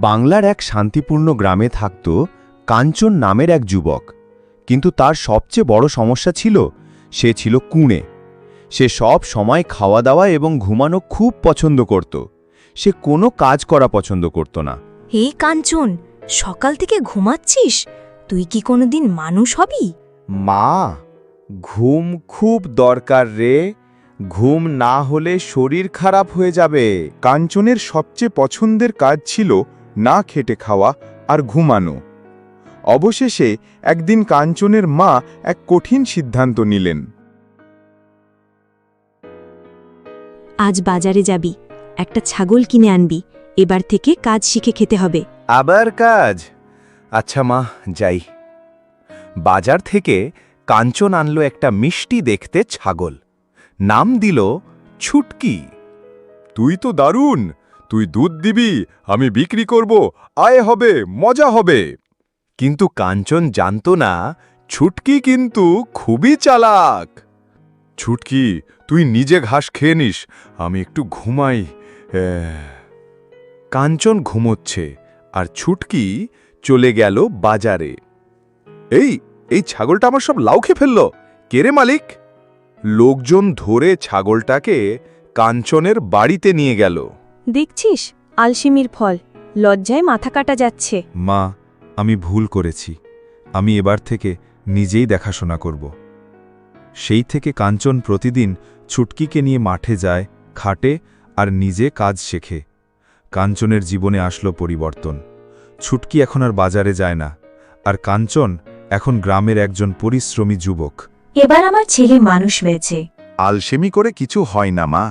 বাংলার এক শান্তিপূর্ণ গ্রামে থাকত কাঞ্চন নামের এক যুবক। কিন্তু তার সবচেয়ে বড় সমস্যা ছিল সে ছিল কুঁড়ে। সে সব সময় খাওয়া দাওয়া এবং ঘুমানো খুব পছন্দ করত। সে কোনো কাজ করা পছন্দ করত না। হে কাঞ্চন, সকাল থেকে ঘুমাচ্ছিস? তুই কি কোনোদিন মানুষ হবি? মা, ঘুম খুব দরকার রে। ঘুম না হলে শরীর খারাপ হয়ে যাবে। কাঞ্চনের সবচেয়ে পছন্দের কাজ ছিল না খেটে খাওয়া আর ঘুমানো। অবশেষে একদিন কাঞ্চনের মা এক কঠিন সিদ্ধান্ত নিলেন। আজ বাজারে যাবি, একটা ছাগল কিনে আনবি। এবার থেকে কাজ শিখে খেতে হবে। আবার কাজ? আচ্ছা মা, যাই। বাজার থেকে কাঞ্চন আনলো একটা মিষ্টি দেখতে ছাগল। নাম দিল ছুটকি। তুই তো দারুণ! তুই দুধ দিবি, আমি বিক্রি করব, আয় হবে, মজা হবে। কিন্তু কাঞ্চন জানত না ছুটকি কিন্তু খুবই চালাক। ছুটকি, তুই নিজে ঘাস খেয়ে নিস, আমি একটু ঘুমাই। কাঞ্চন ঘুমোচ্ছে আর ছুটকি চলে গেল বাজারে। এই ছাগলটা আমার সব লাউ খেয়ে ফেলল। কে রে মালিক? লোকজন ধরে ছাগলটাকে কাঞ্চনের বাড়িতে নিয়ে গেল। দেখছিস, আলসেমির ফল। লজ্জায় মাথা কাটা যাচ্ছে। মা, আমি ভুল করেছি। আমি এবার থেকে নিজেই দেখাশোনা করব। সেই থেকে কাঞ্চন প্রতিদিন ছুটকিকে নিয়ে মাঠে যায়, খাটে আর নিজে কাজ শেখে। কাঞ্চনের জীবনে আসলো পরিবর্তন। ছুটকি এখন আর বাজারে যায় না, আর কাঞ্চন এখন গ্রামের একজন পরিশ্রমী যুবক। এবার আমার ছেলে মানুষ হয়েছে। আলসেমি করে কিছু হয় না মা।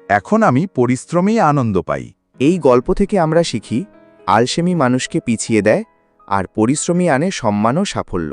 এখন আমি পরিশ্রমেই আনন্দ পাই। এই গল্প থেকে আমরা শিখি, আলসেমি মানুষকে পিছিয়ে দেয় আর পরিশ্রমী আনে সম্মান ও সাফল্য।